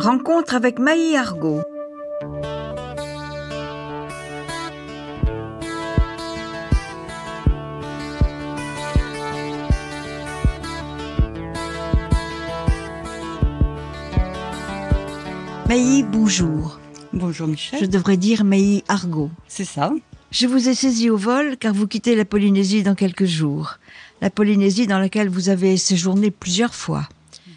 Rencontre avec Maï Argot. Maï, bonjour. Bonjour Michel. Je devrais dire Maï Argot. C'est ça. Je vous ai saisi au vol car vous quittez la Polynésie dans quelques jours. La Polynésie dans laquelle vous avez séjourné plusieurs fois.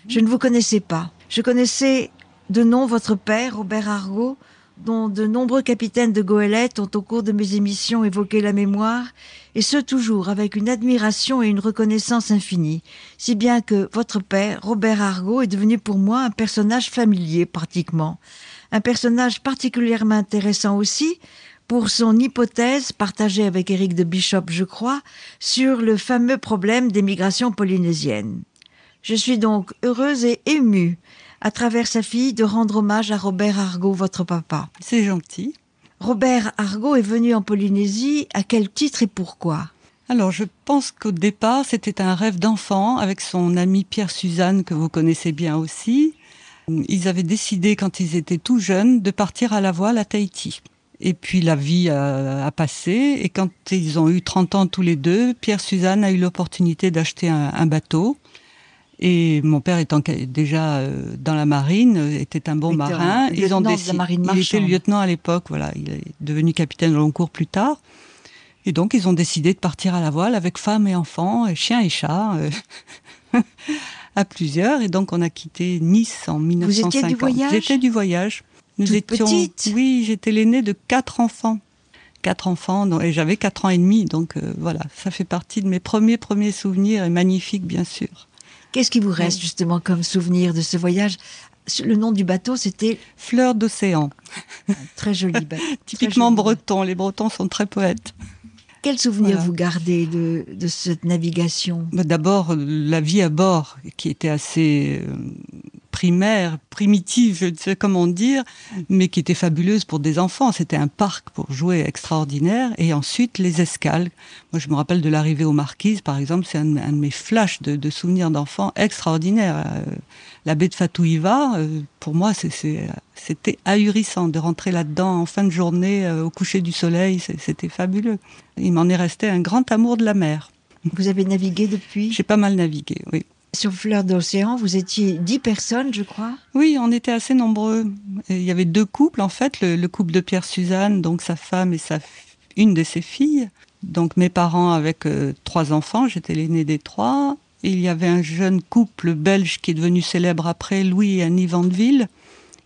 Je ne vous connaissais pas. Je connaissais de nom votre père, Robert Argot, dont de nombreux capitaines de goélettes ont au cours de mes émissions évoqué la mémoire, et ce toujours avec une admiration et une reconnaissance infinie, si bien que votre père, Robert Argot, est devenu pour moi un personnage familier pratiquement. Un personnage particulièrement intéressant aussi pour son hypothèse, partagée avec Éric de Bishop, je crois, sur le fameux problème des migrations polynésiennes. Je suis donc heureuse et émue, à travers sa fille, de rendre hommage à Robert Argot, votre papa. C'est gentil. Robert Argot est venu en Polynésie, à quel titre et pourquoi ? Alors, je pense qu'au départ, c'était un rêve d'enfant avec son ami Pierre Suzanne, que vous connaissez bien aussi. Ils avaient décidé, quand ils étaient tout jeunes, de partir à la voile à Tahiti. Et puis, la vie a passé, et quand ils ont eu 30 ans tous les deux, Pierre Suzanne a eu l'opportunité d'acheter un bateau. Et mon père étant déjà dans la marine, était un bon marin. Ils ont décidé. Il était lieutenant à l'époque, voilà. Il est devenu capitaine au long cours plus tard. Et donc, ils ont décidé de partir à la voile avec femme et enfants, et chien et chat, à plusieurs. Et donc, on a quitté Nice en 1950. Vous étiez du voyage ? J'étais du voyage. Toute petite ? Oui, j'étais l'aînée de 4 enfants. 4 enfants, et j'avais 4 ans et demi. Donc, voilà, ça fait partie de mes premiers souvenirs, et magnifiques, bien sûr. Qu'est-ce qui vous reste justement comme souvenir de ce voyage ? Le nom du bateau, c'était Fleur d'océan. Très joli bateau. Typiquement breton, les Bretons sont très poètes. Quel souvenir vous gardez de cette navigation ? D'abord, la vie à bord, qui était assez primaire, primitive, je ne sais comment dire, mais qui était fabuleuse pour des enfants. C'était un parc pour jouer extraordinaire. Et ensuite, les escales. Moi, je me rappelle de l'arrivée aux Marquises, par exemple. C'est un de mes flashs de souvenirs d'enfants extraordinaires. La baie de Fatouiva, pour moi, c'était ahurissant de rentrer là-dedans en fin de journée, au coucher du soleil. C'était fabuleux. Il m'en est resté un grand amour de la mer. Vous avez navigué depuis ? J'ai pas mal navigué, oui. Sur Fleur d'océan, vous étiez 10 personnes, je crois ? Oui, on était assez nombreux. Il y avait 2 couples, en fait. Le couple de Pierre Suzanne, donc sa femme et une de ses filles. Donc mes parents avec 3 enfants, j'étais l'aînée des 3. Et il y avait un jeune couple belge qui est devenu célèbre après, Louis et Annie Vandeville,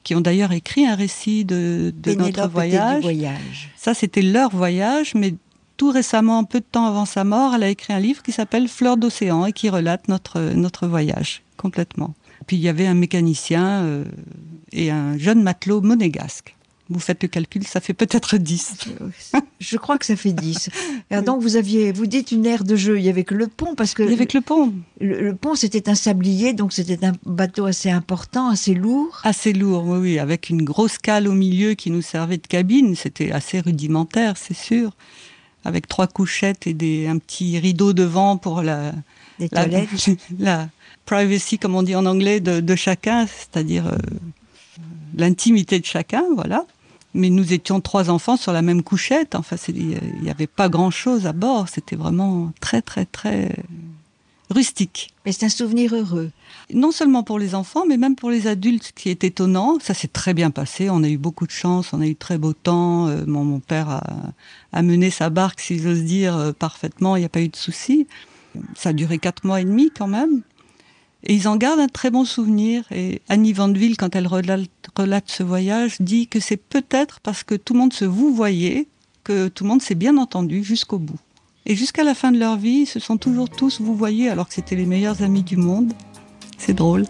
qui ont d'ailleurs écrit un récit de notre voyage. Du voyage. Ça, c'était leur voyage, mais tout récemment, peu de temps avant sa mort, elle a écrit un livre qui s'appelle Fleur d'océan et qui relate notre voyage complètement. Puis il y avait un mécanicien et un jeune matelot monégasque. Vous faites le calcul, ça fait peut-être 10. Je crois que ça fait 10. Alors donc vous dites une aire de jeu, il y avait que le pont parce que... Il y avait que le pont. Le pont c'était un sablier, donc c'était un bateau assez important, assez lourd. Assez lourd, oui, avec une grosse cale au milieu qui nous servait de cabine. C'était assez rudimentaire, c'est sûr. Avec 3 couchettes et un petit rideau devant pour la privacy, comme on dit en anglais, de chacun, c'est-à-dire l'intimité de chacun, voilà. Mais nous étions 3 enfants sur la même couchette. Enfin, il n'y avait pas grand-chose à bord. C'était vraiment très, très, très rustique. Mais c'est un souvenir heureux. Non seulement pour les enfants, mais même pour les adultes, ce qui est étonnant. Ça s'est très bien passé. On a eu beaucoup de chance. On a eu très beau temps. Mon père a mené sa barque, si j'ose dire, parfaitement. Il n'y a pas eu de soucis. Ça a duré 4 mois et demi quand même. Et ils en gardent un très bon souvenir. Et Annie Vandeville, quand elle relate ce voyage, dit que c'est peut-être parce que tout le monde se vouvoyait que tout le monde s'est bien entendu jusqu'au bout. Et jusqu'à la fin de leur vie, ils se sont toujours tous vouvoyés alors que c'était les meilleurs amis du monde. C'est drôle.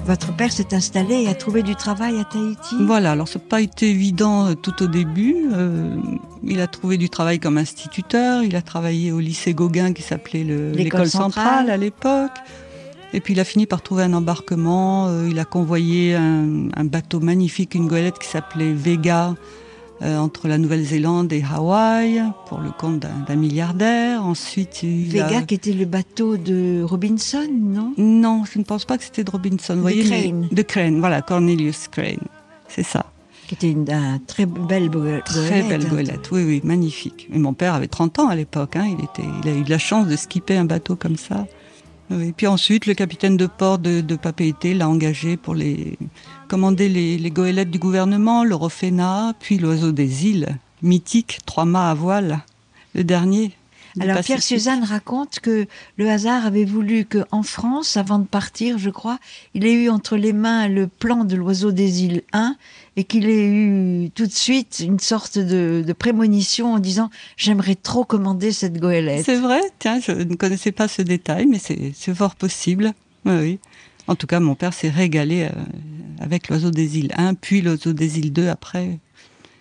Votre père s'est installé et a trouvé du travail à Tahiti ? Voilà, alors ça n'a pas été évident tout au début. Il a trouvé du travail comme instituteur, il a travaillé au lycée Gauguin qui s'appelait l'école centrale à l'époque. Et puis il a fini par trouver un embarquement. Il a convoyé un bateau magnifique, une goélette qui s'appelait Vega, entre la Nouvelle-Zélande et Hawaï, pour le compte d'un milliardaire. Ensuite, Vega, qui était le bateau de Robinson, non? Non, je ne pense pas que c'était de Robinson. Vous voyez, Crane. De Crane, voilà, Cornelius Crane, c'est ça. Qui était une très belle goélette. Très belle goélette, oui, oui, magnifique. Et mon père avait 30 ans à l'époque, hein. Il a eu de la chance de skipper un bateau comme ça. Oui. Puis ensuite, le capitaine de port de Papeete l'a engagé pour commander les goélettes du gouvernement, le Rofena, puis l'Oiseau des îles, mythique, 3 mâts à voile, le dernier. Alors Pierre Suzanne raconte que le hasard avait voulu qu'en France, avant de partir, je crois, il ait eu entre les mains le plan de l'Oiseau des îles 1 et qu'il ait eu tout de suite une sorte de prémonition en disant « j'aimerais trop commander cette goélette ». C'est vrai, tiens, je ne connaissais pas ce détail, mais c'est fort possible. Oui, oui. En tout cas, mon père s'est régalé avec l'Oiseau des îles 1, puis l'Oiseau des îles 2 après.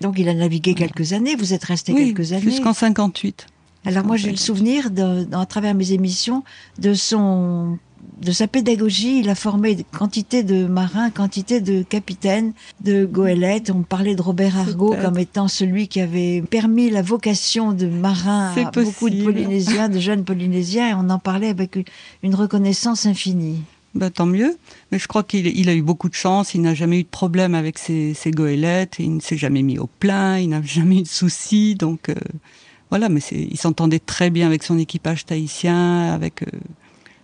Donc il a navigué quelques années, vous êtes resté quelques années. Jusqu'en 58. Alors moi j'ai le souvenir, à travers mes émissions, de sa pédagogie. Il a formé quantité de marins, quantité de capitaines, de goélettes. On parlait de Robert Argot comme étant celui qui avait permis la vocation de marin à beaucoup de Polynésiens, de jeunes Polynésiens, et on en parlait avec une reconnaissance infinie. Bah, tant mieux, mais je crois qu'il a eu beaucoup de chance, il n'a jamais eu de problème avec ses goélettes, il ne s'est jamais mis au plein, il n'a jamais eu de soucis, donc voilà, mais il s'entendait très bien avec son équipage tahitien, avec...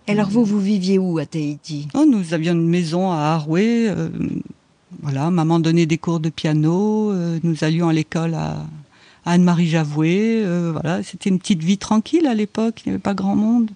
Alors vous viviez où à Tahiti? Nous avions une maison à Arouet, voilà, maman donnait des cours de piano, nous allions à l'école à Anne-Marie Javoué, voilà, c'était une petite vie tranquille à l'époque, il n'y avait pas grand monde,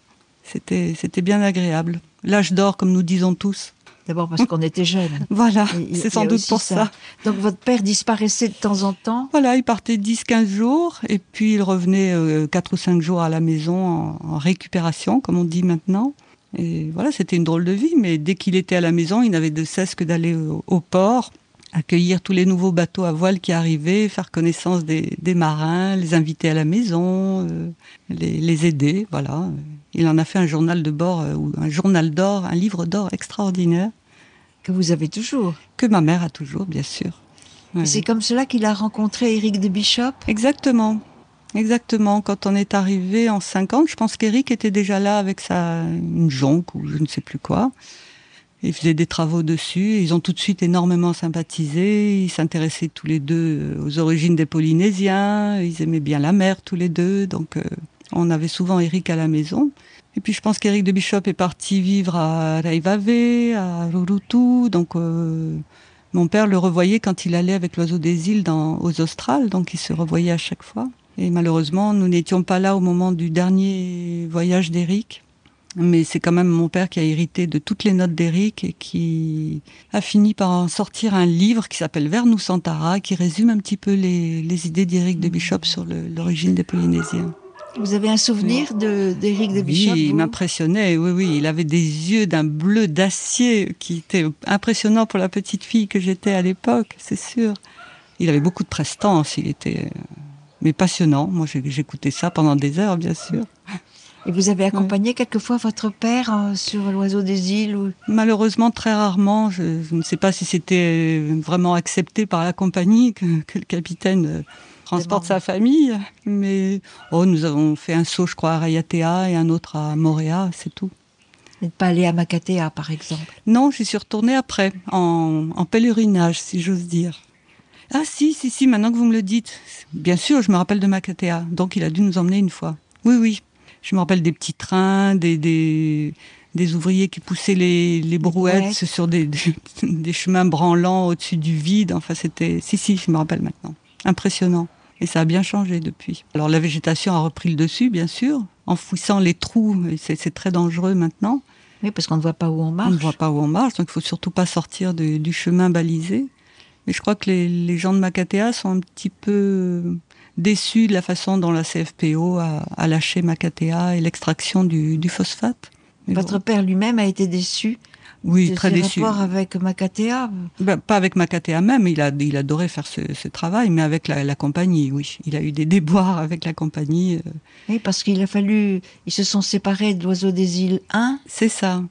c'était bien agréable. L'âge d'or, comme nous disons tous. D'abord parce qu'on était jeunes. Voilà, c'est sans doute pour ça. Donc votre père disparaissait de temps en temps? Voilà, il partait 10-15 jours, et puis il revenait 4 ou 5 jours à la maison en récupération, comme on dit maintenant. Et voilà, c'était une drôle de vie, mais dès qu'il était à la maison, il n'avait de cesse que d'aller au port, accueillir tous les nouveaux bateaux à voile qui arrivaient, faire connaissance des marins, les inviter à la maison, les aider, voilà. Il en a fait un journal de bord, ou un journal d'or, un livre d'or extraordinaire. Que vous avez toujours. Que ma mère a toujours, bien sûr. Ouais. Et c'est comme cela qu'il a rencontré Éric de Bishop? Exactement. Exactement. Quand on est arrivé en 50, je pense qu'Éric était déjà là avec une jonque ou je ne sais plus quoi. Ils faisaient des travaux dessus. Ils ont tout de suite énormément sympathisé. Ils s'intéressaient tous les deux aux origines des Polynésiens. Ils aimaient bien la mer tous les deux. Donc, on avait souvent Éric à la maison. Et puis, je pense qu'Éric de Bishop est parti vivre à Raivave, à Rurutu. Donc, mon père le revoyait quand il allait avec l'Oiseau des îles aux Australes. Donc, il se revoyait à chaque fois. Et malheureusement, nous n'étions pas là au moment du dernier voyage d'Éric. Mais c'est quand même mon père qui a hérité de toutes les notes d'Éric et qui a fini par en sortir un livre qui s'appelle Vers nous Santara, qui résume un petit peu les idées d'Éric de Bishop sur l'origine des Polynésiens. Vous avez un souvenir d'Éric de Bishop? Oui, il m'impressionnait, oui. Il avait des yeux d'un bleu d'acier qui était impressionnant pour la petite fille que j'étais à l'époque, c'est sûr. Il avait beaucoup de prestance, il était... mais passionnant. Moi, j'écoutais ça pendant des heures, bien sûr. Et vous avez accompagné quelquefois votre père sur l'Oiseau des îles ou... Malheureusement, très rarement. Je ne sais pas si c'était vraiment accepté par la compagnie que le capitaine transporte sa famille. Mais nous avons fait un saut, je crois, à Raiatea et un autre à Moorea, c'est tout. Vous n'êtes pas allé à Makatea, par exemple? Non, j'y suis retournée après, en pèlerinage, si j'ose dire. Ah si, maintenant que vous me le dites. Bien sûr, je me rappelle de Makatea. Donc, il a dû nous emmener une fois. Oui. Je me rappelle des petits trains, des ouvriers qui poussaient les brouettes sur des chemins branlants au-dessus du vide. Enfin, c'était... Si, je me rappelle maintenant. Impressionnant. Et ça a bien changé depuis. Alors, la végétation a repris le dessus, bien sûr, enfouissant les trous. C'est très dangereux maintenant. Oui, parce qu'on ne voit pas où on marche. On ne voit pas où on marche, donc il ne faut surtout pas sortir du chemin balisé. Mais je crois que les gens de Makatea sont un petit peu déçus de la façon dont la CFPO a lâché Makatea et l'extraction du phosphate. Mais votre père lui-même a été déçu? Oui, très déçu. Rapport avec Makatea? Pas avec Makatea même, il adorait faire ce travail, mais avec la compagnie, oui. Il a eu des déboires avec la compagnie. Oui, parce ils se sont séparés de l'Oiseau des îles 1. C'est ça.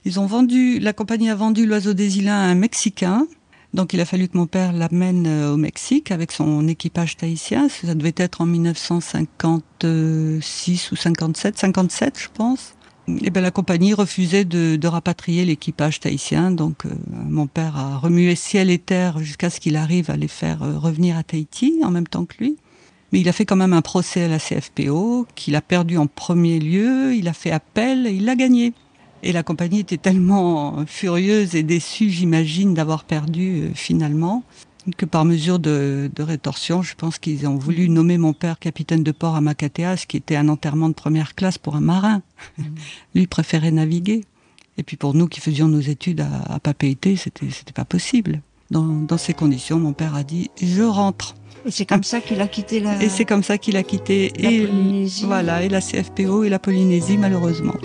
La compagnie a vendu l'Oiseau des Îles à un Mexicain. Donc il a fallu que mon père l'amène au Mexique avec son équipage tahitien. Ça devait être en 1956 ou 57 je pense. Et ben la compagnie refusait de rapatrier l'équipage tahitien. Donc mon père a remué ciel et terre jusqu'à ce qu'il arrive à les faire revenir à Tahiti en même temps que lui. Mais il a fait quand même un procès à la CFPO qu'il a perdu en premier lieu. Il a fait appel et il l'a gagné. Et la compagnie était tellement furieuse et déçue, j'imagine, d'avoir perdu finalement, que par mesure de rétorsion, je pense qu'ils ont voulu nommer mon père capitaine de port à Makatea, ce qui était un enterrement de première classe pour un marin. Lui préférait naviguer. Et puis pour nous qui faisions nos études à Papeete, c'était pas possible. Dans ces conditions, mon père a dit « je rentre ». Et c'est comme ça qu'il a quitté la... Et c'est comme ça qu'il a quitté la Polynésie. Voilà, et la CFPO et la Polynésie, malheureusement.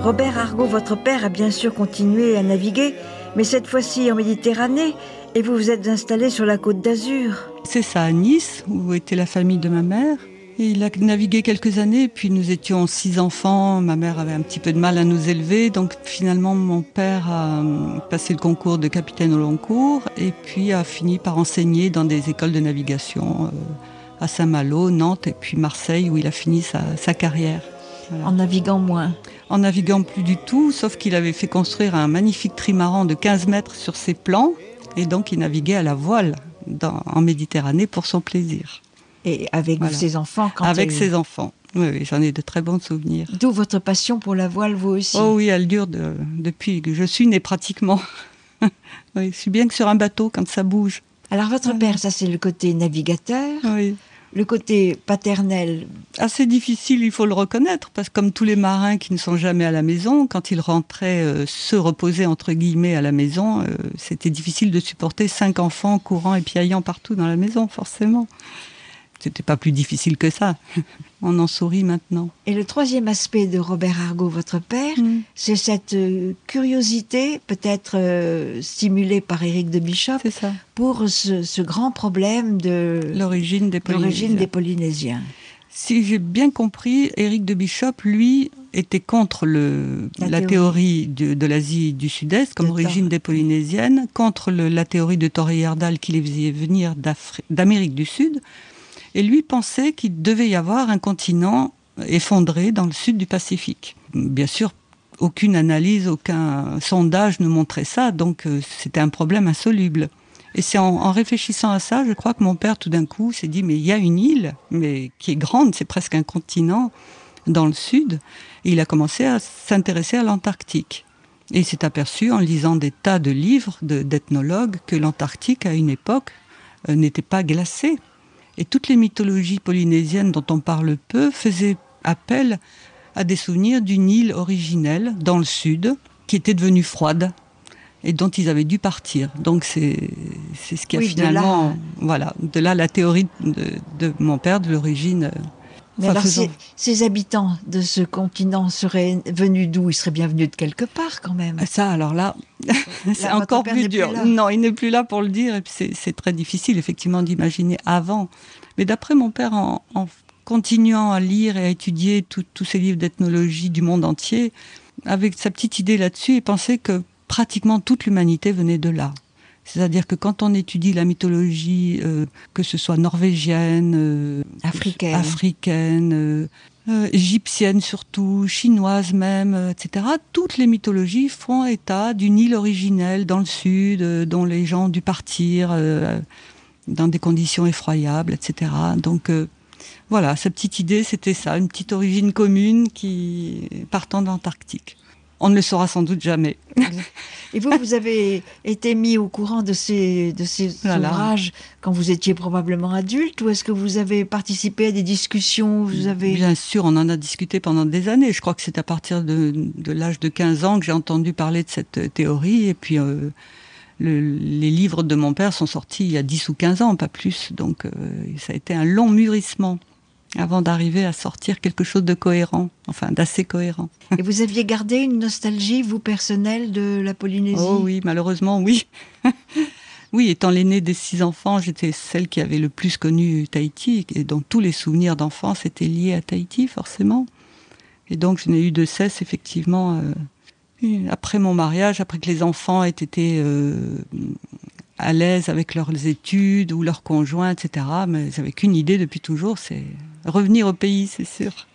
Robert Argot, votre père, a bien sûr continué à naviguer, mais cette fois-ci en Méditerranée, et vous vous êtes installé sur la Côte d'Azur. C'est ça, à Nice, où était la famille de ma mère. Et il a navigué quelques années, puis nous étions 6 enfants. Ma mère avait un petit peu de mal à nous élever, donc finalement mon père a passé le concours de capitaine au long cours, et puis a fini par enseigner dans des écoles de navigation à Saint-Malo, Nantes, et puis Marseille, où il a fini sa carrière. Voilà. En naviguant moins. En naviguant plus du tout, sauf qu'il avait fait construire un magnifique trimaran de 15 mètres sur ses plans, et donc il naviguait à la voile en Méditerranée pour son plaisir. Et avec ses enfants Avec ses enfants, oui, j'en ai de très bons souvenirs. D'où votre passion pour la voile, vous aussi? Oh oui, elle dure depuis que je suis née pratiquement. Oui, je suis bien que sur un bateau quand ça bouge. Alors votre père, ça c'est le côté navigateur. Oui. Le côté paternel. Assez difficile, il faut le reconnaître, parce que comme tous les marins qui ne sont jamais à la maison, quand ils rentraient se reposer entre guillemets à la maison, c'était difficile de supporter 5 enfants courant et piaillant partout dans la maison, forcément. C'était pas plus difficile que ça. On en sourit maintenant. Et le troisième aspect de Robert Argot, votre père, c'est cette curiosité, peut-être stimulée par Éric de Bischoff, c'est ça, pour ce grand problème de l'origine des Polynésiens. Si j'ai bien compris, Éric de Bischoff, lui, était contre la théorie de l'Asie du Sud-Est comme origine des Polynésiennes, contre la théorie de Torrey-Yerdal qui les faisait venir d'Amérique du Sud. Et lui pensait qu'il devait y avoir un continent effondré dans le sud du Pacifique. Bien sûr, aucune analyse, aucun sondage ne montrait ça, donc c'était un problème insoluble. Et c'est en réfléchissant à ça, je crois que mon père, tout d'un coup, s'est dit, mais il y a une île, mais qui est grande, c'est presque un continent dans le sud. Et il a commencé à s'intéresser à l'Antarctique. Et il s'est aperçu, en lisant des tas de livres d'ethnologues, que l'Antarctique, à une époque, n'était pas glacée. Et toutes les mythologies polynésiennes dont on parle peu faisaient appel à des souvenirs d'une île originelle dans le sud qui était devenue froide et dont ils avaient dû partir. Donc c'est ce qui a finalement... de là la théorie de mon père de l'origine... Mais alors ces habitants de ce continent seraient venus d'où? Ils seraient bien venus de quelque part quand même. Ça, alors là, c'est encore plus dur. Non, il n'est plus là pour le dire, et puis c'est très difficile effectivement d'imaginer avant. Mais d'après mon père, en continuant à lire et à étudier tous ces livres d'ethnologie du monde entier, avec sa petite idée là-dessus, il pensait que pratiquement toute l'humanité venait de là. C'est-à-dire que quand on étudie la mythologie, que ce soit norvégienne, africaine, égyptienne surtout, chinoise même, etc., toutes les mythologies font état d'une île originelle dans le sud, dont les gens ont dû partir dans des conditions effroyables, etc. Donc voilà, sa petite idée, c'était ça, une petite origine commune qui partant de l'Antarctique. On ne le saura sans doute jamais. Et vous avez été mis au courant de ces ouvrages quand vous étiez probablement adulte, ou est-ce que vous avez participé à des discussions? Bien sûr, on en a discuté pendant des années. Je crois que c'est à partir de l'âge de 15 ans que j'ai entendu parler de cette théorie. Et puis, les livres de mon père sont sortis il y a 10 ou 15 ans, pas plus. Donc, ça a été un long mûrissement. avant d'arriver à sortir quelque chose de cohérent, enfin d'assez cohérent. Et vous aviez gardé une nostalgie, vous, personnelle, de la Polynésie? Oh oui, malheureusement, oui. Oui, étant l'aînée des 6 enfants, j'étais celle qui avait le plus connu Tahiti, et donc tous les souvenirs d'enfance étaient liés à Tahiti, forcément. Et donc je n'ai eu de cesse, effectivement, après mon mariage, après que les enfants aient été à l'aise avec leurs études ou leurs conjoints, etc. Mais j'avais qu'une idée depuis toujours, c'est revenir au pays, c'est sûr.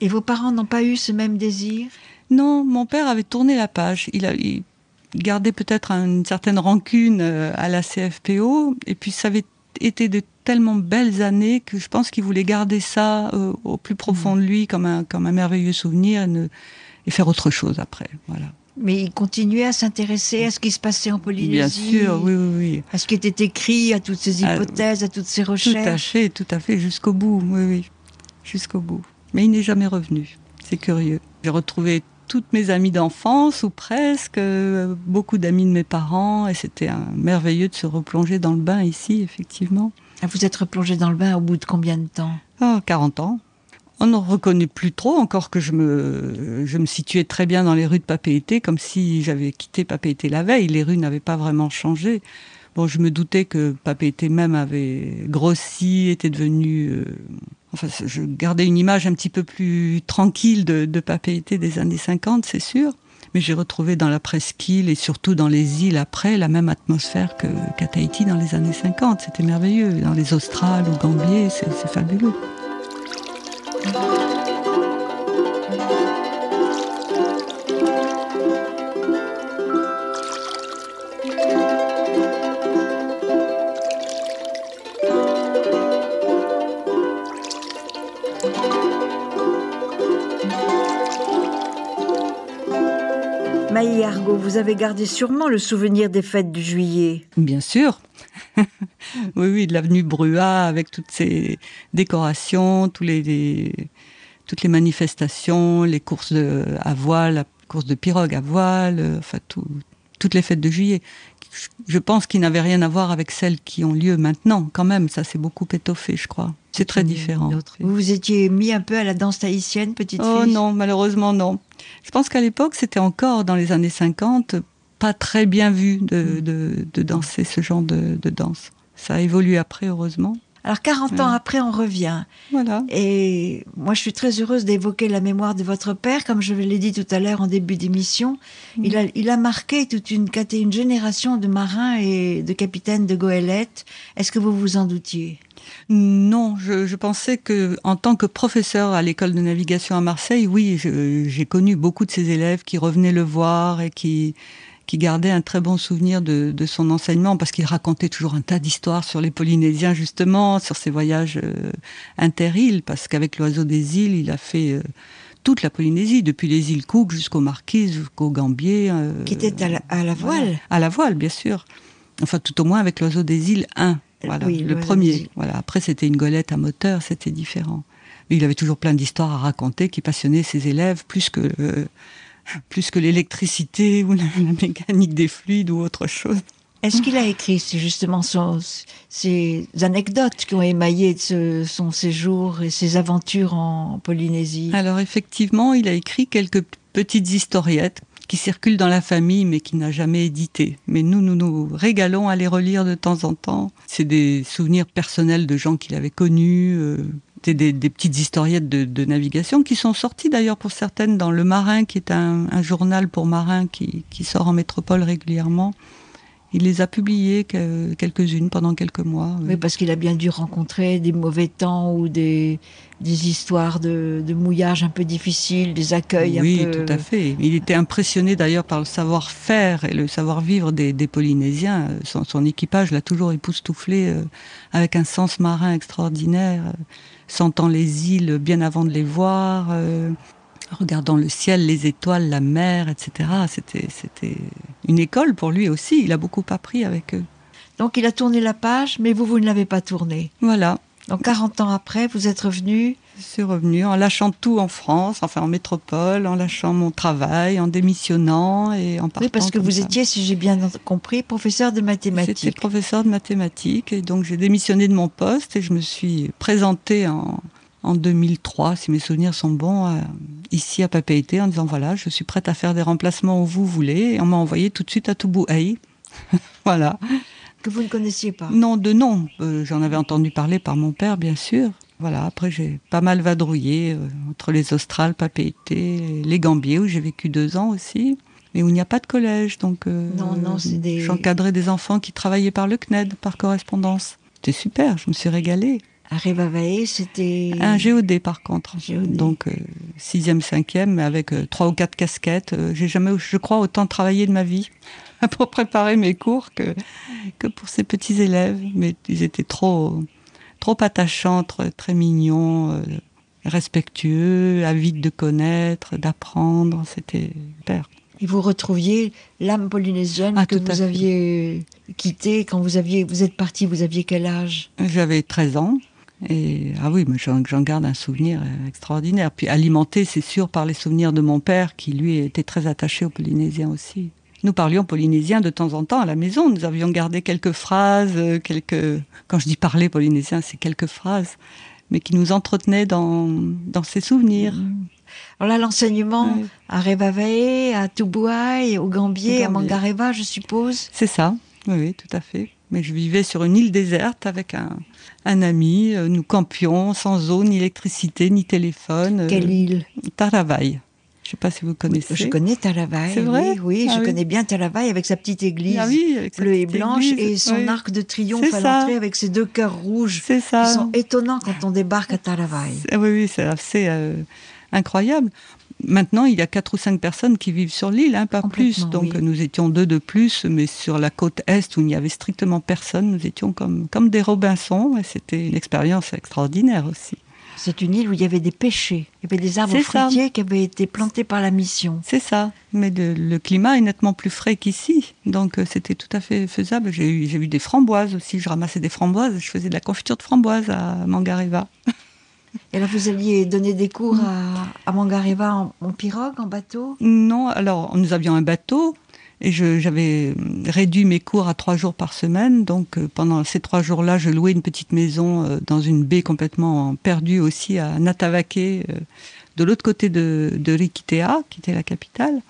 Et vos parents n'ont pas eu ce même désir? Non, mon père avait tourné la page. Il gardait peut-être une certaine rancune à la CFPO, et puis ça avait été de tellement belles années que je pense qu'il voulait garder ça au plus profond de lui comme un merveilleux souvenir et faire autre chose après. Voilà. Mais il continuait à s'intéresser à ce qui se passait en Polynésie. Bien sûr, oui, oui, oui. À ce qui était écrit, à toutes ces hypothèses, à toutes ces recherches. Tout à fait, jusqu'au bout, oui, oui, jusqu'au bout. Mais il n'est jamais revenu. C'est curieux. J'ai retrouvé toutes mes amies d'enfance, ou presque, beaucoup d'amis de mes parents, et c'était merveilleux de se replonger dans le bain ici, effectivement. Vous êtes replongé dans le bain au bout de combien de temps? 40 ans. On ne reconnaît plus trop, encore que je me situais très bien dans les rues de Papeete, comme si j'avais quitté Papeete la veille. Les rues n'avaient pas vraiment changé. Bon, je me doutais que Papeete même avait grossi, était devenu... Enfin, je gardais une image un petit peu plus tranquille de Papeete des années 50, c'est sûr. Mais j'ai retrouvé dans la presqu'île et surtout dans les îles après la même atmosphère qu'à Tahiti dans les années 50. C'était merveilleux. Dans les Australes ou Gambier, c'est fabuleux. Maï Argo, vous avez gardé sûrement le souvenir des fêtes du juillet. Bien sûr. Oui, oui, de l'avenue Brua avec toutes ces décorations, toutes les manifestations, les courses à voile, la course de pirogue à voile, enfin toutes les fêtes de juillet. Je pense qu'ils n'avaient rien à voir avec celles qui ont lieu maintenant, quand même. Ça s'est beaucoup étoffé, je crois. C'est très différent. Vous vous étiez mis un peu à la danse tahitienne, petite fille? Oh non, malheureusement non. Je pense qu'à l'époque, c'était encore, dans les années 50, pas très bien vu de danser ce genre de danse. Ça a évolué après, heureusement. Alors 40 ans après, on revient. Voilà. Et moi, je suis très heureuse d'évoquer la mémoire de votre père. Comme je l'ai dit tout à l'heure en début d'émission, il a marqué toute une génération de marins et de capitaines de goélettes. Est-ce que vous vous en doutiez? Non, je pensais que, en tant que professeur à l'école de navigation à Marseille, oui, j'ai connu beaucoup de ses élèves qui revenaient le voir et qui gardait un très bon souvenir de son enseignement, parce qu'il racontait toujours un tas d'histoires sur les Polynésiens, justement, sur ses voyages inter-îles, parce qu'avec l'Oiseau des îles, il a fait toute la Polynésie, depuis les îles Cook jusqu'aux Marquises, jusqu'au Gambier. Qui était à la voile. Voilà. À la voile, bien sûr. Enfin, tout au moins avec l'Oiseau des îles 1. Voilà, oui, le premier. Voilà. Après, c'était une golette à moteur, c'était différent. Mais il avait toujours plein d'histoires à raconter qui passionnaient ses élèves, plus que l'électricité ou la mécanique des fluides ou autre chose. Est-ce qu'il a écrit justement ces anecdotes qui ont émaillé son séjour et ses aventures en Polynésie? Alors effectivement, il a écrit quelques petites historiettes qui circulent dans la famille mais qui n'a jamais édité. Mais nous régalons à les relire de temps en temps. C'est des souvenirs personnels de gens qu'il avait connus, des petites historiettes de navigation qui sont sorties d'ailleurs pour certaines dans Le Marin, qui est un journal pour marins qui sort en métropole régulièrement. Il les a publiées, quelques-unes, pendant quelques mois. Oui, parce qu'il a bien dû rencontrer des mauvais temps ou des histoires de mouillage un peu difficiles, des accueils un peu... Oui, tout à fait. Il était impressionné d'ailleurs par le savoir-faire et le savoir-vivre des Polynésiens. Son équipage l'a toujours époustouflé avec un sens marin extraordinaire, sentant les îles bien avant de les voir, regardant le ciel, les étoiles, la mer, etc. C'était une école pour lui aussi. Il a beaucoup appris avec eux. Donc il a tourné la page, mais vous ne l'avez pas tournée. Voilà. Donc 40 ans après, vous êtes revenu? Je suis revenue en lâchant tout en France, enfin en métropole, en lâchant mon travail, en démissionnant et en partant. Oui, parce que vous étiez, si j'ai bien compris, professeur de mathématiques. J'étais professeur de mathématiques et donc j'ai démissionné de mon poste et je me suis présentée en 2003, si mes souvenirs sont bons, ici à Papeete, en disant voilà, je suis prête à faire des remplacements où vous voulez. Et on m'a envoyé tout de suite à Tubuai. Voilà. Que vous ne connaissiez pas? Non, de nom. J'en avais entendu parler par mon père, bien sûr. Voilà, après j'ai pas mal vadrouillé entre les Australes, Papeete, les Gambiers, où j'ai vécu 2 ans aussi, mais où il n'y a pas de collège. Donc Non, c'est des... j'encadrais des enfants qui travaillaient par le CNED, par correspondance. C'était super, je me suis régalée. À Revavae, c'était... Un GOD par contre. GOD. Donc 6e, 5e, mais avec 3 ou 4 casquettes. J'ai jamais, je crois, autant travaillé de ma vie pour préparer mes cours que pour ces petits élèves. Mais ils étaient trop attachants, très mignons, respectueux, avides de connaître, d'apprendre. C'était super. Et vous retrouviez l'âme polynésienne que vous aviez quittée quand vous êtes parti, vous aviez quel âge? J'avais 13 ans. Et ah oui, mais j'en garde un souvenir extraordinaire. Puis alimenté, c'est sûr, par les souvenirs de mon père, qui lui était très attaché aux Polynésiens aussi. Nous parlions polynésien de temps en temps à la maison. Nous avions gardé quelques phrases, quand je dis parler polynésien, c'est quelques phrases, mais qui nous entretenaient dans ces souvenirs. Alors là, l'enseignement à Revavae, à Tubuai, au Gambier, à Mangareva, je suppose. C'est ça, oui, tout à fait. Mais je vivais sur une île déserte avec un ami. Nous campions sans eau, ni électricité, ni téléphone. Quelle île? Taravai. Je ne sais pas si vous connaissez. Je connais Taravai. C'est vrai? Oui, je connais bien Taravai avec sa petite église bleue et blanche et son arc de triomphe à l'entrée avec ses 2 cœurs rouges. C'est ça. Qui sont étonnants quand on débarque à Taravai. Oui, c'est assez incroyable. Maintenant, il y a 4 ou 5 personnes qui vivent sur l'île, pas plus. Donc, nous étions 2 de plus, mais sur la côte est où il n'y avait strictement personne, nous étions comme des Robinson. Et c'était une expérience extraordinaire aussi. C'est une île où il y avait des pêchers, il y avait des arbres fruitiers qui avaient été plantés par la mission. C'est ça, mais le climat est nettement plus frais qu'ici, donc c'était tout à fait faisable. J'ai eu des framboises aussi, je ramassais des framboises, je faisais de la confiture de framboises à Mangareva. Et alors vous alliez donner des cours à Mangareva en pirogue, en bateau? Non, alors nous avions un bateau, et j'avais réduit mes cours à 3 jours par semaine. Donc pendant ces 3 jours-là, je louais une petite maison dans une baie complètement perdue aussi à Natavake, de l'autre côté de Rikitea, qui était la capitale.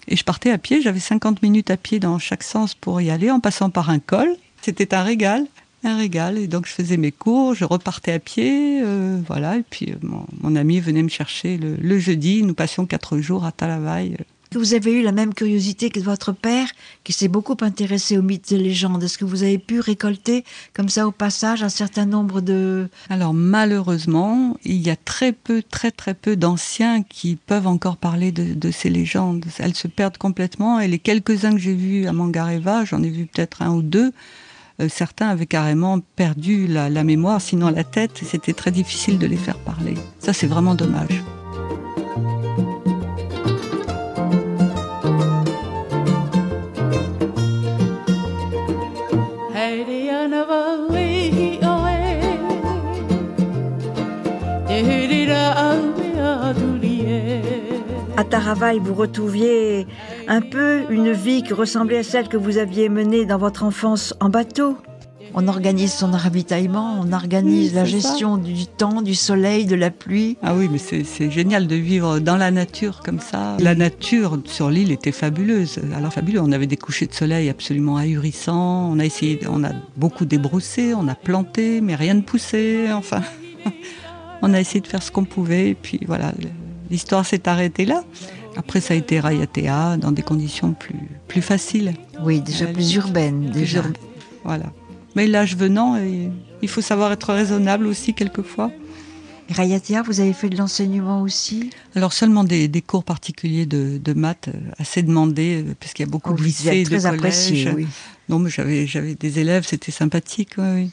Et je partais à pied, j'avais 50 minutes à pied dans chaque sens pour y aller, en passant par un col. C'était un régal. Et donc je faisais mes cours, je repartais à pied, voilà. Et puis mon ami venait me chercher le jeudi. Nous passions 4 jours à Taravai. Vous avez eu la même curiosité que votre père, qui s'est beaucoup intéressé aux mythes et légendes. Est-ce que vous avez pu récolter, comme ça au passage, un certain nombre de... Alors malheureusement, il y a très peu d'anciens qui peuvent encore parler de ces légendes. Elles se perdent complètement, et les quelques-uns que j'ai vus à Mangareva, j'en ai vu peut-être 1 ou 2, certains avaient carrément perdu la mémoire, sinon la tête, et c'était très difficile de les faire parler. Ça, c'est vraiment dommage. À Taravai, vous retrouviez un peu une vie qui ressemblait à celle que vous aviez menée dans votre enfance en bateau. On organise son ravitaillement, on organise la gestion du temps, du soleil, de la pluie. Ah oui, mais c'est génial de vivre dans la nature comme ça. La nature sur l'île était fabuleuse. Alors fabuleuse, on avait des couchers de soleil absolument ahurissants. On a beaucoup débroussé, on a planté, mais rien ne poussait. Enfin, on a essayé de faire ce qu'on pouvait. Et puis voilà, l'histoire s'est arrêtée là. Après, ça a été Raiatea dans des conditions plus faciles. Oui, déjà plus urbaines. Voilà. Mais l'âge venant, il faut savoir être raisonnable aussi quelquefois. Et Raiatea, vous avez fait de l'enseignement aussi? Alors seulement des cours particuliers de maths, assez demandés, parce qu'il y a beaucoup de lycées et de collèges. Apprécié, oui. Non, mais j'avais des élèves, c'était sympathique, oui.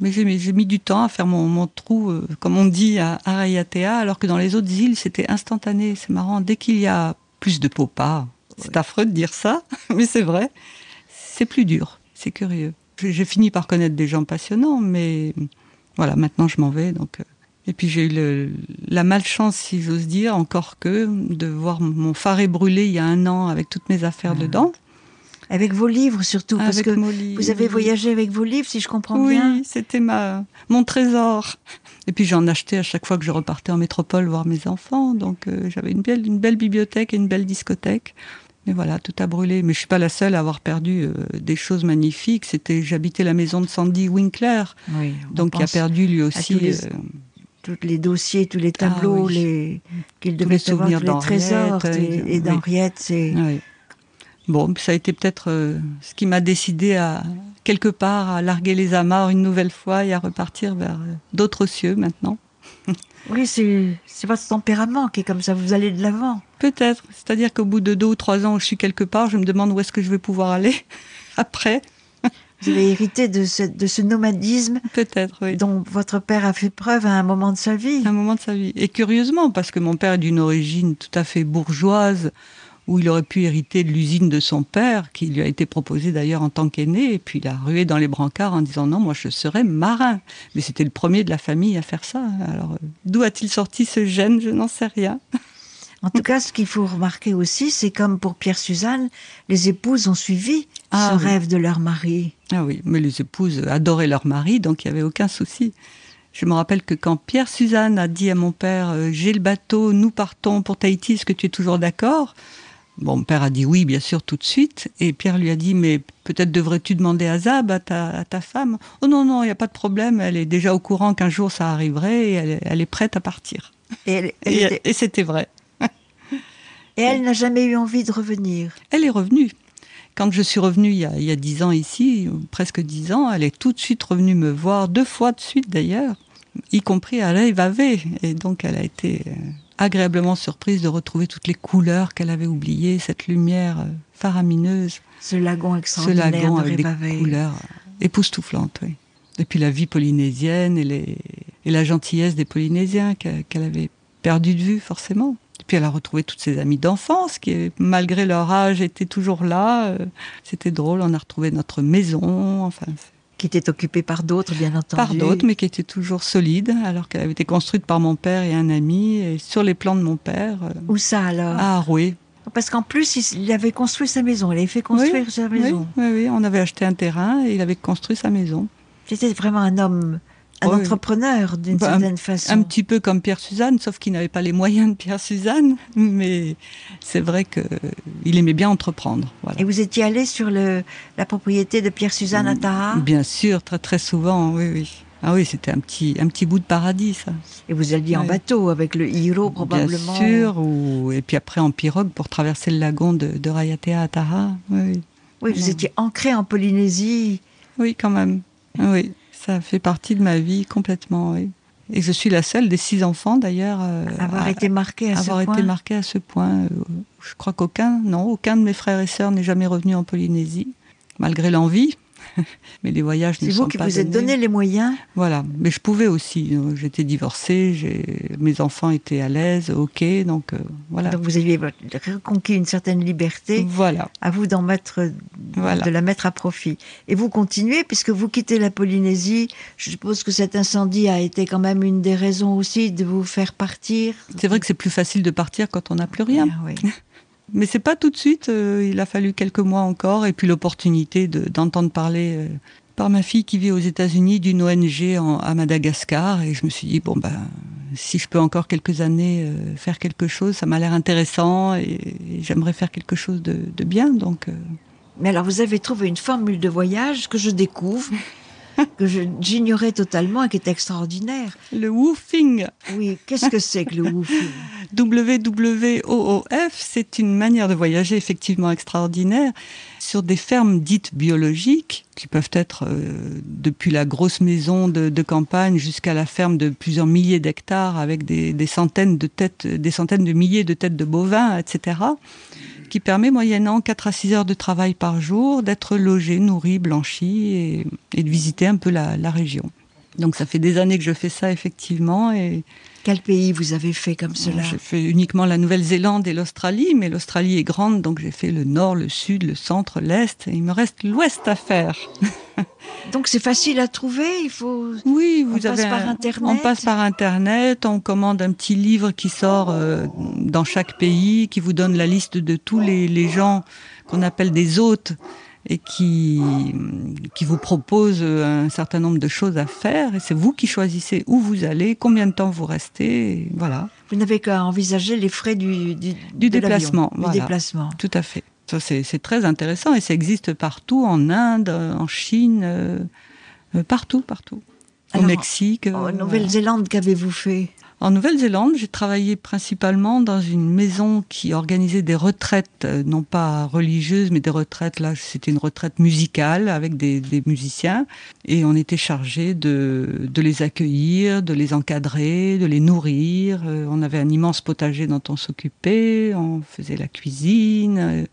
Mais j'ai mis du temps à faire mon trou, comme on dit, à Raiatea, alors que dans les autres îles, c'était instantané. C'est marrant, dès qu'il y a plus de popas, c'est affreux de dire ça, mais c'est vrai, c'est plus dur, c'est curieux. J'ai fini par connaître des gens passionnants, mais voilà, maintenant je m'en vais. Donc, et puis j'ai eu la malchance, si j'ose dire, encore de voir mon phare brûlé il y a 1 an avec toutes mes affaires dedans. Avec vos livres surtout, parce Avec que mon livre. vous avez voyagé avec vos livres, si je comprends Oui, bien. c'était mon trésor. Et puis j'en achetais à chaque fois que je repartais en métropole voir mes enfants. Donc j'avais une belle bibliothèque et une belle discothèque. Mais voilà, tout a brûlé. Mais je suis pas la seule à avoir perdu des choses magnifiques. J'habitais la maison de Sandy Winkler, Oui, donc il a perdu lui aussi tous les dossiers, tous les tableaux, qu'il devait avoir, tous les trésors et d'Henriette. Oui. Bon, ça a été peut-être ce qui m'a décidé quelque part à larguer les amarres une nouvelle fois et à repartir vers d'autres cieux maintenant. Oui, c'est votre tempérament qui est comme ça, vous allez de l'avant. Peut-être, c'est-à-dire qu'au bout de 2 ou 3 ans où je suis quelque part, je me demande où est-ce que je vais pouvoir aller après. Vous avez hérité de ce nomadisme. Peut-être, oui. Dont votre père a fait preuve à un moment de sa vie. À un moment de sa vie. Et curieusement, parce que mon père est d'une origine tout à fait bourgeoise, où il aurait pu hériter de l'usine de son père, qui lui a été proposée d'ailleurs en tant qu'aîné, et puis il a rué dans les brancards en disant non, moi je serai marin. Mais c'était le premier de la famille à faire ça. Alors d'où a-t-il sorti ce gène? Je n'en sais rien. En tout cas, ce qu'il faut remarquer aussi, c'est comme pour Pierre-Suzanne, les épouses ont suivi ce rêve de leur mari. Ah oui, mais les épouses adoraient leur mari, donc il n'y avait aucun souci. Je me rappelle que quand Pierre-Suzanne a dit à mon père « J'ai le bateau, nous partons pour Tahiti, est-ce que tu es toujours d'accord ?» Bon, mon père a dit oui, bien sûr, tout de suite. Et Pierre lui a dit, mais peut-être devrais-tu demander à Zab, à ta femme. Oh non, non, il n'y a pas de problème. Elle est déjà au courant qu'un jour ça arriverait et elle est prête à partir. Et c'était vrai. Et elle n'a jamais eu envie de revenir. Elle est revenue. Quand je suis revenue il y a 10 ans ici, presque 10 ans, elle est tout de suite revenue me voir, 2 fois de suite d'ailleurs, y compris à l'Aïvave. Et donc elle a été agréablement surprise de retrouver toutes les couleurs qu'elle avait oubliées, cette lumière faramineuse. Ce lagon extraordinaire, ce lagon de avec Rébavé. Des couleurs époustouflantes, oui. Et puis la vie polynésienne et la gentillesse des Polynésiens qu'elle avait perdu de vue forcément. Et puis elle a retrouvé toutes ses amies d'enfance qui, malgré leur âge, étaient toujours là. C'était drôle, on a retrouvé notre maison, enfin... Qui était occupée par d'autres, bien entendu. Par d'autres, mais qui était toujours solide, alors qu'elle avait été construite par mon père et un ami, et sur les plans de mon père. Où ça alors? À Arouet. Parce qu'en plus, il avait construit sa maison, il avait fait construire sa maison. Oui, on avait acheté un terrain et il avait construit sa maison. C'était vraiment un homme, un entrepreneur d'une certaine façon. Un petit peu comme Pierre-Suzanne, sauf qu'il n'avait pas les moyens de Pierre-Suzanne, mais c'est vrai qu'il aimait bien entreprendre. Voilà. Et vous étiez allé sur la propriété de Pierre-Suzanne à Taha? Bien sûr, très très souvent, oui. Ah oui, c'était un petit bout de paradis, ça. Et vous alliez en bateau avec le Hiro, probablement. Bien sûr, et puis après en pirogue pour traverser le lagon de Raiatea à Taha. Oui, vous étiez ancré en Polynésie. Oui, quand même. Oui, ça fait partie de ma vie complètement, oui. Et je suis la seule des 6 enfants, d'ailleurs, avoir été marquée à ce point. Je crois aucun de mes frères et sœurs n'est jamais revenu en Polynésie, malgré l'envie. Mais les voyages ne sont pas donnés. C'est vous qui vous êtes donné les moyens. Voilà, mais je pouvais aussi. J'étais divorcée, mes enfants étaient à l'aise, ok, donc voilà. Donc vous aviez reconquis une certaine liberté. Voilà. À vous de la mettre à profit. Et vous continuez, puisque vous quittez la Polynésie. Je suppose que cet incendie a été quand même une des raisons aussi de vous faire partir. C'est vrai que c'est plus facile de partir quand on n'a plus rien. Ah, oui. Mais c'est pas tout de suite, il a fallu quelques mois encore, et puis l'opportunité d'entendre parler par ma fille qui vit aux États-Unis d'une ONG à Madagascar, et je me suis dit, si je peux encore quelques années faire quelque chose, ça m'a l'air intéressant, et j'aimerais faire quelque chose de bien, donc... Mais alors vous avez trouvé une formule de voyage que je découvre, que j'ignorais totalement et qui est extraordinaire. Le woofing. Oui, qu'est-ce que c'est que le woofing? WWOOF, c'est une manière de voyager effectivement extraordinaire sur des fermes dites biologiques, qui peuvent être depuis la grosse maison de campagne jusqu'à la ferme de plusieurs milliers d'hectares avec des centaines de milliers de têtes de bovins, etc., qui permet, moyennant 4 à 6 heures de travail par jour, d'être logé, nourri, blanchi et de visiter un peu la région. Donc ça fait des années que je fais ça, effectivement. Et quel pays vous avez fait comme cela? J'ai fait uniquement la Nouvelle-Zélande et l'Australie, mais l'Australie est grande, donc j'ai fait le nord, le sud, le centre, l'est, et il me reste l'ouest à faire. Donc c'est facile à trouver, il faut... Oui, on passe par Internet. On passe par Internet, on commande un petit livre qui sort dans chaque pays, qui vous donne la liste de tous les gens qu'on appelle des hôtes et qui vous propose un certain nombre de choses à faire. Et c'est vous qui choisissez où vous allez, combien de temps vous restez, et voilà. Vous n'avez qu'à envisager les frais du déplacement. Voilà. Du déplacement. Tout à fait. Ça, c'est très intéressant et ça existe partout, en Inde, en Chine, partout. Au Mexique. En Nouvelle-Zélande, qu'avez-vous fait ? En Nouvelle-Zélande, j'ai travaillé principalement dans une maison qui organisait des retraites, non pas religieuses, mais des retraites. Là, c'était une retraite musicale avec des musiciens. Et on était chargé de les accueillir, de les encadrer, de les nourrir. On avait un immense potager dont on s'occupait. On faisait la cuisine.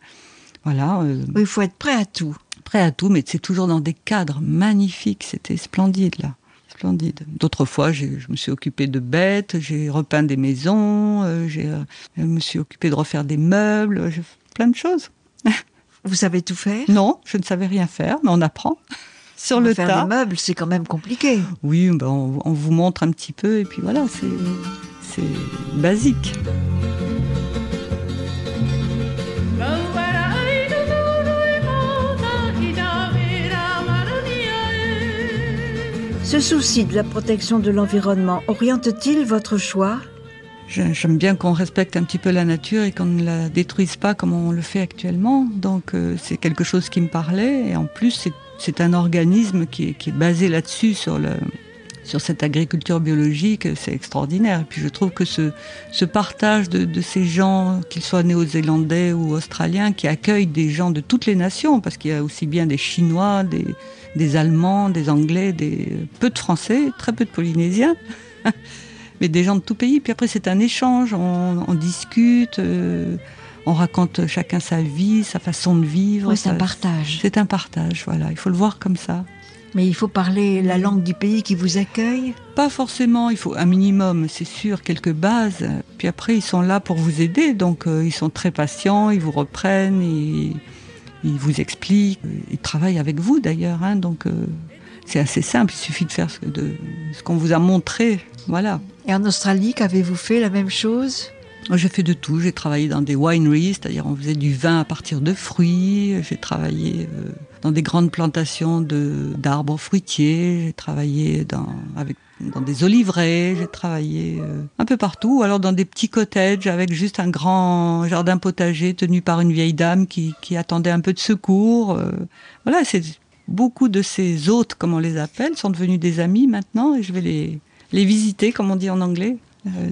Voilà. Oui, il faut être prêt à tout. Prêt à tout, mais c'est toujours dans des cadres magnifiques. C'était splendide, là. Splendide. D'autres fois, je me suis occupée de bêtes, j'ai repeint des maisons, je me suis occupée de refaire des meubles, j'ai fait plein de choses. Vous savez tout faire ? Non, je ne savais rien faire, mais on apprend sur le tas. Faire des meubles, c'est quand même compliqué. Oui, ben on vous montre un petit peu et puis voilà, c'est basique. Ce souci de la protection de l'environnement oriente-t-il votre choix ? J'aime bien qu'on respecte un petit peu la nature et qu'on ne la détruise pas comme on le fait actuellement. Donc c'est quelque chose qui me parlait. Et en plus, c'est un organisme qui est basé là-dessus, sur cette agriculture biologique. C'est extraordinaire. Et puis je trouve que ce partage de ces gens, qu'ils soient néo-zélandais ou australiens, qui accueillent des gens de toutes les nations, parce qu'il y a aussi bien des Chinois, des Allemands, des Anglais, peu de Français, très peu de Polynésiens, mais des gens de tout pays. Puis après, c'est un échange, on discute, on raconte chacun sa vie, sa façon de vivre. Oui, c'est un partage. C'est un partage, voilà. Il faut le voir comme ça. Mais il faut parler la langue du pays qui vous accueille ? Pas forcément, il faut un minimum, c'est sûr, quelques bases. Puis après, ils sont là pour vous aider, donc ils sont très patients, ils vous reprennent, ils vous expliquent, ils travaillent avec vous d'ailleurs, hein, donc c'est assez simple, il suffit de faire ce qu'on vous a montré, voilà. Et en Australie, qu'avez-vous fait, la même chose ? J'ai fait de tout, j'ai travaillé dans des wineries, c'est-à-dire on faisait du vin à partir de fruits, j'ai travaillé dans des grandes plantations d'arbres fruitiers, j'ai travaillé dans des oliveraies, j'ai travaillé un peu partout, alors dans des petits cottages avec juste un grand jardin potager tenu par une vieille dame qui attendait un peu de secours. Voilà, c'est beaucoup de ces hôtes, comme on les appelle, sont devenus des amis maintenant et je vais les visiter, comme on dit en anglais,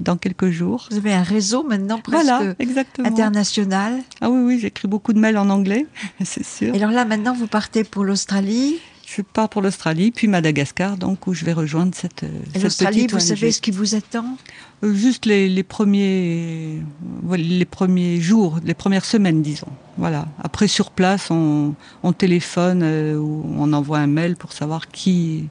dans quelques jours. Vous avez un réseau maintenant presque international. Ah oui, j'écris beaucoup de mails en anglais, c'est sûr. Et alors là, maintenant, vous partez pour l'Australie ? Je pars pour l'Australie, puis Madagascar, donc où je vais rejoindre cette l'Australie, petite vous ONG. savez ce qui vous attend ? Juste les premiers jours, les premières semaines, disons. Voilà. Après, sur place, on téléphone ou on envoie un mail pour savoir qui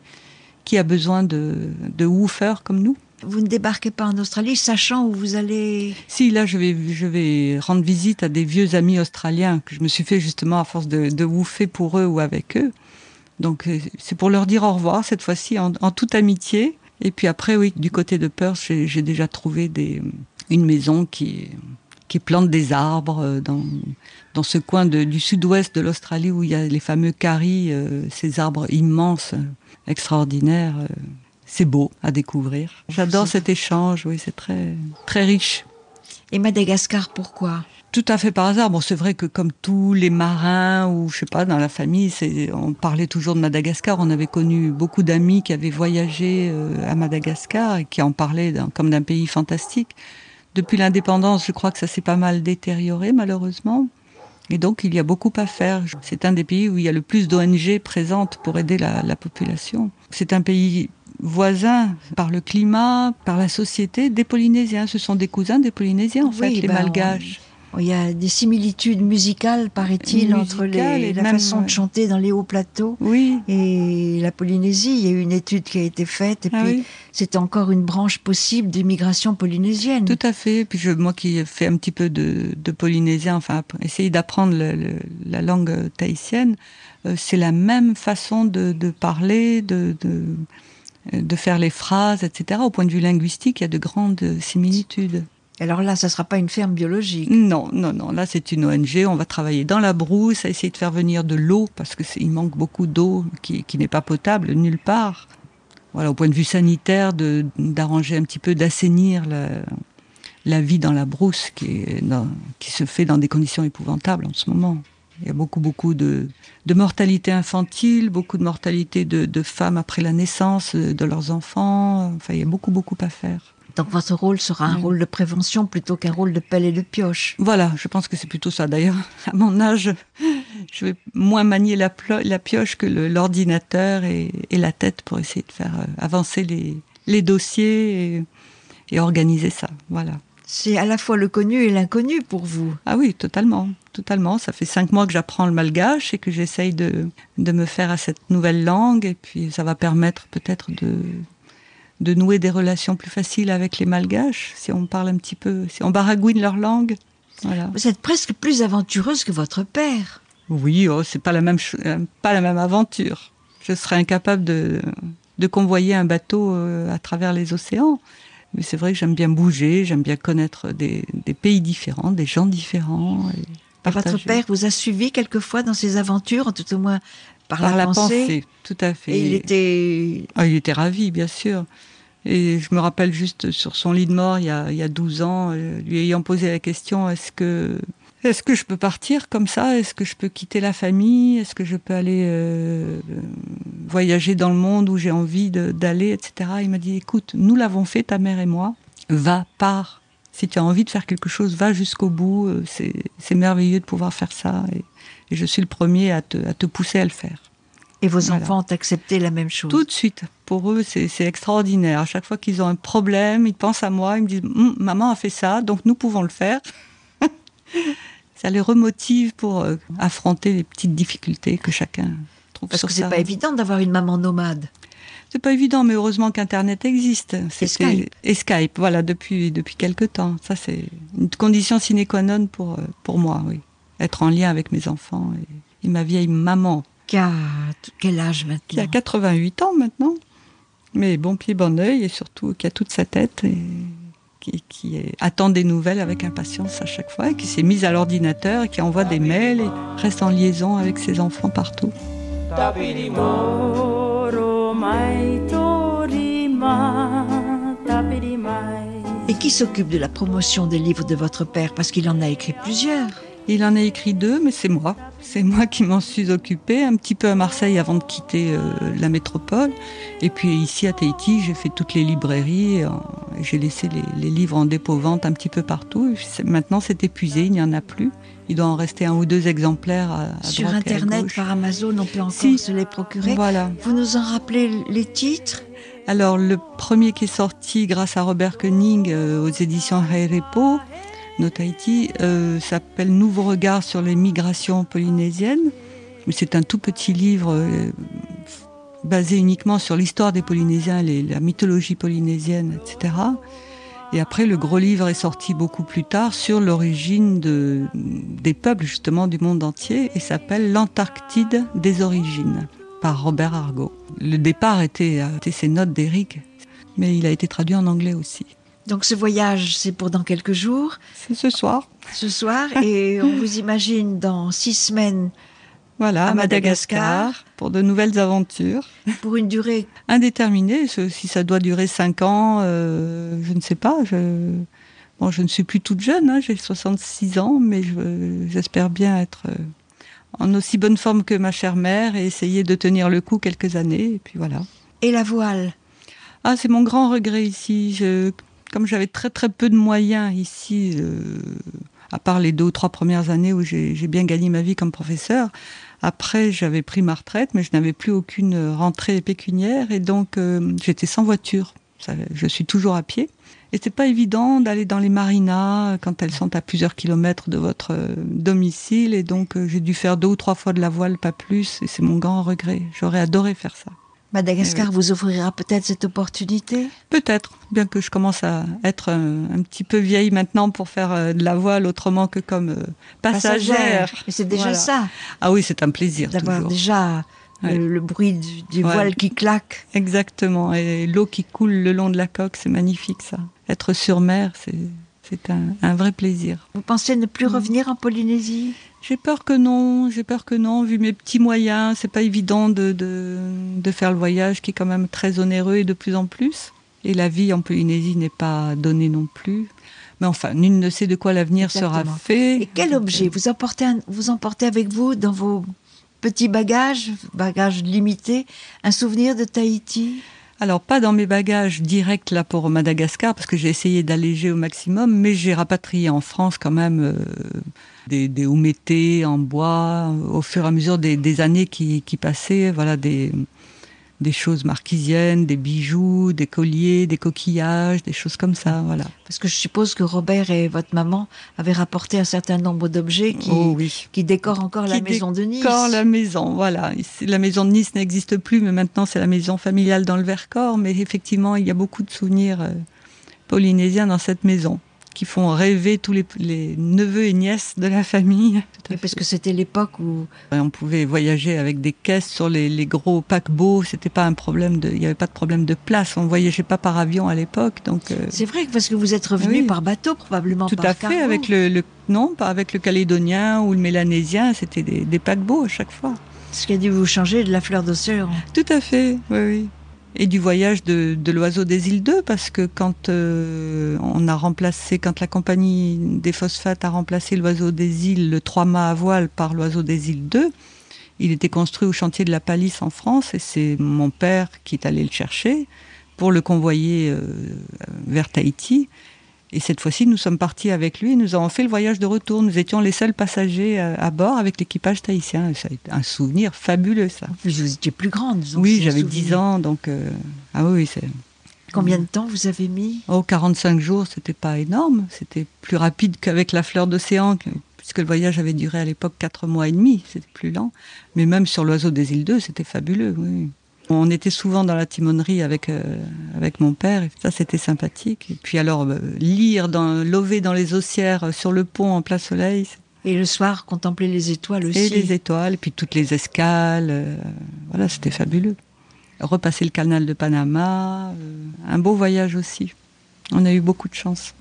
a besoin de woofers comme nous. Vous ne débarquez pas en Australie, sachant où vous allez... Si, là, je vais rendre visite à des vieux amis australiens que je me suis fait justement à force de woofer pour eux ou avec eux. Donc, c'est pour leur dire au revoir, cette fois-ci, en toute amitié. Et puis après, oui, du côté de Perth, j'ai déjà trouvé une maison qui plante des arbres dans ce coin du sud-ouest de l'Australie où il y a les fameux karis, ces arbres immenses, extraordinaires. C'est beau à découvrir. J'adore cet échange, oui, c'est très, très riche. Et Madagascar, pourquoi ? Tout à fait par hasard. Bon, c'est vrai que comme tous les marins ou je sais pas dans la famille, on parlait toujours de Madagascar. On avait connu beaucoup d'amis qui avaient voyagé à Madagascar et qui en parlaient comme d'un pays fantastique. Depuis l'indépendance, je crois que ça s'est pas mal détérioré malheureusement. Et donc il y a beaucoup à faire. C'est un des pays où il y a le plus d'ONG présentes pour aider la population. C'est un pays voisins par le climat, par la société, des Polynésiens. Ce sont des cousins des Polynésiens, en fait, les Malgaches. Il y a des similitudes musicales, paraît-il, entre la façon de chanter dans les hauts plateaux et la Polynésie. Il y a eu une étude qui a été faite et puis c'est encore une branche possible d'immigration polynésienne. Tout à fait. Puis moi qui ai fait un petit peu de polynésien, enfin essayer d'apprendre la langue tahitienne, c'est la même façon de parler, de faire les phrases, etc. Au point de vue linguistique, il y a de grandes similitudes. Alors là, ça ne sera pas une ferme biologique. Non. Là, c'est une ONG. On va travailler dans la brousse, à essayer de faire venir de l'eau, parce il manque beaucoup d'eau qui n'est pas potable nulle part. Voilà, au point de vue sanitaire, d'arranger un petit peu, d'assainir la vie dans la brousse qui se fait dans des conditions épouvantables en ce moment. Il y a beaucoup de mortalité infantile, beaucoup de mortalité de femmes après la naissance de leurs enfants. Enfin, il y a beaucoup à faire. Donc votre rôle sera un rôle de prévention plutôt qu'un rôle de pelle et de pioche. Voilà, je pense que c'est plutôt ça. D'ailleurs, à mon âge, je vais moins manier la pioche que l'ordinateur et la tête pour essayer de faire avancer les dossiers et organiser ça. Voilà. C'est à la fois le connu et l'inconnu pour vous. Ah oui, totalement. Ça fait 5 mois que j'apprends le malgache et que j'essaye de me faire à cette nouvelle langue. Et puis ça va permettre peut-être de nouer des relations plus faciles avec les malgaches, si on parle un petit peu, si on baragouine leur langue. Voilà. Vous êtes presque plus aventureuse que votre père. Oui, c'est pas la même aventure. Je serais incapable de convoyer un bateau à travers les océans. Mais c'est vrai que j'aime bien bouger, j'aime bien connaître des pays différents, des gens différents. Et votre père vous a suivi quelquefois dans ces aventures, tout au moins par la pensée. Tout à fait. Et il était ravi, bien sûr. Et je me rappelle juste sur son lit de mort, il y a 12 ans, lui ayant posé la question, est-ce que je peux partir comme ça? Est-ce que je peux quitter la famille? Est-ce que je peux aller voyager dans le monde où j'ai envie d'aller, etc. Il m'a dit, écoute, nous l'avons fait, ta mère et moi. Va, pars. Si tu as envie de faire quelque chose, va jusqu'au bout. C'est merveilleux de pouvoir faire ça. Et je suis le premier à te pousser à le faire. Et vos enfants ont accepté la même chose? Tout de suite. Pour eux, c'est extraordinaire. À chaque fois qu'ils ont un problème, ils pensent à moi, ils me disent « Maman a fait ça, donc nous pouvons le faire ». Ça les remotive pour affronter les petites difficultés que chacun trouve sur Parce que c'est pas évident d'avoir une maman nomade. C'est pas évident, mais heureusement qu'Internet existe. Et Skype, voilà, depuis quelque temps. Ça, c'est une condition sine qua non pour moi, oui. Être en lien avec mes enfants et ma vieille maman. Quel âge maintenant? Qui a 88 ans maintenant. Mais bon pied, bon oeil, et surtout qui a toute sa tête et qui attend des nouvelles avec impatience à chaque fois, et qui s'est mise à l'ordinateur, et qui envoie des mails et reste en liaison avec ses enfants partout. Et qui s'occupe de la promotion des livres de votre père? Parce qu'il en a écrit plusieurs. Il en a écrit 2, mais c'est moi. C'est moi qui m'en suis occupée, un petit peu à Marseille avant de quitter la métropole. Et puis ici à Tahiti, j'ai fait toutes les librairies. Et j'ai laissé les livres en dépôt-vente un petit peu partout. Maintenant, c'est épuisé, il n'y en a plus. Il doit en rester 1 ou 2 exemplaires à sur droite Internet, et à gauche. par Amazon, on peut encore se les procurer. Voilà. Vous nous en rappelez les titres? Alors, le premier qui est sorti grâce à Robert Koenig aux éditions Hairepo, No Tahiti, s'appelle Nouveau regard sur les migrations polynésiennes. C'est un tout petit livre basé uniquement sur l'histoire des Polynésiens, la mythologie polynésienne, etc. Et après, le gros livre est sorti beaucoup plus tard sur l'origine des peuples, justement, du monde entier, et s'appelle L'Antarctide des origines, par Robert Argot. Le départ était ces notes d'Éric, mais il a été traduit en anglais aussi. Donc ce voyage, c'est pour dans quelques jours. C'est ce soir. Ce soir, et on vous imagine dans 6 semaines à Madagascar, pour de nouvelles aventures. Pour une durée indéterminée. Si ça doit durer 5 ans, je ne sais pas. Je ne suis plus toute jeune, j'ai 66 ans, mais j'espère bien être en aussi bonne forme que ma chère mère et essayer de tenir le coup quelques années, et puis voilà. Et la voile? Ah, c'est mon grand regret ici. Comme j'avais très très peu de moyens ici, à part les 2 ou 3 premières années où j'ai bien gagné ma vie comme professeur, après j'avais pris ma retraite, mais je n'avais plus aucune rentrée pécuniaire, et donc j'étais sans voiture Je suis toujours à pied. Et c'est pas évident d'aller dans les marinas quand elles sont à plusieurs kilomètres de votre domicile. Et donc, j'ai dû faire 2 ou 3 fois de la voile, pas plus. Et c'est mon grand regret. J'aurais adoré faire ça. Madagascar vous offrira peut-être cette opportunité? Peut-être, bien que je commence à être un petit peu vieille maintenant pour faire de la voile autrement que comme passagère. Mais c'est déjà ça. Ah oui, c'est un plaisir d'avoir toujours. Déjà le bruit du voile qui claque. Exactement, et l'eau qui coule le long de la coque, c'est magnifique ça. Être sur mer, c'est un vrai plaisir. Vous pensez ne plus revenir en Polynésie? J'ai peur que non, vu mes petits moyens, c'est pas évident de faire le voyage qui est quand même très onéreux et de plus en plus. Et la vie en Polynésie n'est pas donnée non plus. Mais enfin, nul ne sait de quoi l'avenir sera fait. Et quel objet vous emportez avec vous dans vos petits bagages limités, un souvenir de Tahiti? Alors, pas dans mes bagages directs là pour Madagascar, parce que j'ai essayé d'alléger au maximum, mais j'ai rapatrié en France quand même des oumétés en bois, au fur et à mesure des années qui passaient, voilà, des choses marquisiennes, des bijoux, des colliers, des coquillages, des choses comme ça, voilà. Parce que je suppose que Robert et votre maman avaient rapporté un certain nombre d'objets qui décorent encore la maison de Nice. Décorent la maison, voilà. La maison de Nice n'existe plus, mais maintenant c'est la maison familiale dans le Vercors. Mais effectivement, il y a beaucoup de souvenirs polynésiens dans cette maison, qui font rêver tous les neveux et nièces de la famille. Oui, parce que c'était l'époque où on pouvait voyager avec des caisses sur les gros paquebots. C'était pas un problème il y avait pas de problème de place. On voyageait pas par avion à l'époque, donc. C'est vrai, parce que vous êtes revenu par bateau, probablement tout par à fait, cargo. avec non, pas avec le calédonien ou le mélanésien. C'était des paquebots à chaque fois. Ce qui a dû vous changer de la fleur d'océan. Tout à fait, oui. Et du voyage de l'Oiseau des îles 2, parce que quand la compagnie des phosphates a remplacé l'Oiseau des îles, le 3-mâts à voile, par l'Oiseau des îles 2, il était construit au chantier de la Palisse en France, et c'est mon père qui est allé le chercher pour le convoyer vers Tahiti. Et cette fois-ci, nous sommes partis avec lui et nous avons fait le voyage de retour. Nous étions les seuls passagers à bord avec l'équipage tahitien. Ça a été un souvenir fabuleux, ça. Vous étiez plus grande. Oui, j'avais 10 ans, donc... Ah oui, c'est... Combien de temps vous avez mis? 45 jours, c'était pas énorme. C'était plus rapide qu'avec la fleur d'océan, puisque le voyage avait duré à l'époque 4 mois et demi. C'était plus lent. Mais même sur l'Oiseau des îles 2, c'était fabuleux, oui. On était souvent dans la timonerie avec mon père, et ça c'était sympathique. Et puis alors, lover dans les haussières sur le pont en plein soleil. Et le soir, contempler les étoiles aussi. Et les étoiles, et puis toutes les escales, voilà, c'était fabuleux. Repasser le canal de Panama, un beau voyage aussi. On a eu beaucoup de chance.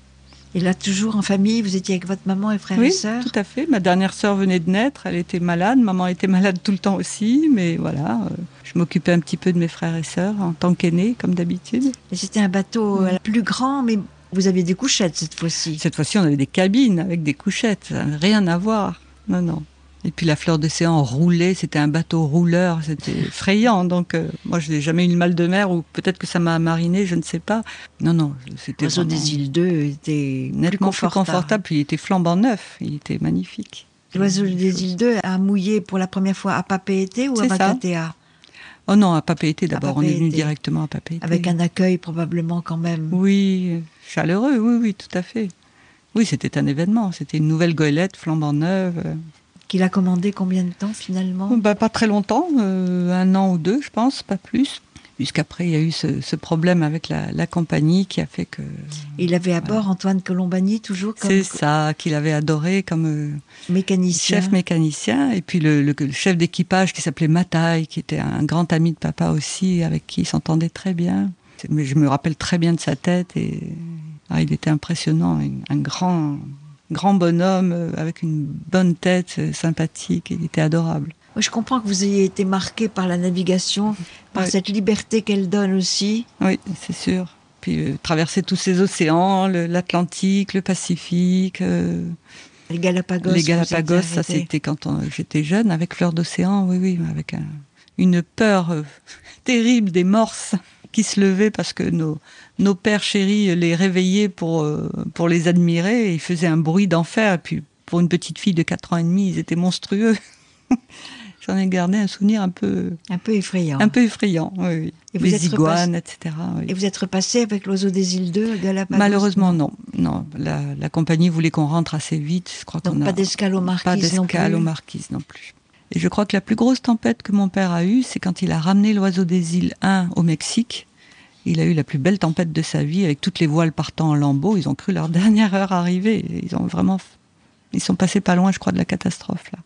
Et là, toujours en famille, vous étiez avec votre maman et frères et sœurs? Oui, tout à fait. Ma dernière sœur venait de naître, elle était malade. Maman était malade tout le temps aussi, mais voilà, je m'occupais un petit peu de mes frères et sœurs en tant qu'aînée, comme d'habitude. Et c'était un bateau plus grand, mais vous aviez des couchettes cette fois-ci? Cette fois-ci, on avait des cabines avec des couchettes, ça n'avait rien à voir. Non, non. Et puis la fleur d'océan roulait, c'était un bateau rouleur, c'était effrayant. Donc moi, je n'ai jamais eu le mal de mer, ou peut-être que ça m'a mariné, je ne sais pas. Non, non, c'était L'Oiseau des îles 2 était nettement plus confortable. Puis il était flambant neuf, il était magnifique. L'Oiseau des îles 2 a mouillé pour la première fois à Papeete ou à Makatea? Oh non, à Papeete d'abord, on est venu directement à Papeete. Avec un accueil probablement quand même. Oui, chaleureux, oui, tout à fait. Oui, c'était un événement, c'était une nouvelle goélette flambant neuve. Qu'il a commandé combien de temps finalement? Pas très longtemps, 1 an ou 2 je pense, pas plus. Puisqu'après il y a eu ce problème avec la compagnie qui a fait que... Il avait à bord Antoine Colombani toujours comme... C'est ça, qu'il avait adoré comme mécanicien. Chef mécanicien. Et puis le chef d'équipage qui s'appelait Mataï, qui était un grand ami de papa aussi, avec qui il s'entendait très bien. Mais je me rappelle très bien de sa tête et il était impressionnant, un grand bonhomme avec une bonne tête, sympathique, il était adorable. Je comprends que vous ayez été marqué par la navigation, par cette liberté qu'elle donne aussi. Oui, c'est sûr. Puis traverser tous ces océans, l'Atlantique, le Pacifique. Les Galapagos. Les Galapagos, ça c'était quand j'étais jeune, avec Fleur d'océan, oui, avec une peur terrible des morses qui se levaient parce que nos pères chéris les réveillaient pour les admirer. Et ils faisaient un bruit d'enfer. Et puis pour une petite fille de 4 ans et demi, ils étaient monstrueux. j'en ai gardé un souvenir un peu effrayant. Un peu effrayant, oui. Et les iguanes, etc. Oui. Et vous êtes repassé avec l'oiseau des îles 2 de la Malheureusement, non. La compagnie voulait qu'on rentre assez vite. Je crois Donc pas d'escale aux Marquises pas d'escale aux Marquises non plus. Et je crois que la plus grosse tempête que mon père a eue, c'est quand il a ramené l'oiseau des îles 1 au Mexique. Il a eu la plus belle tempête de sa vie, avec toutes les voiles partant en lambeaux. Ils ont cru leur dernière heure arriver. Ils sont passés pas loin, je crois, de la catastrophe, là.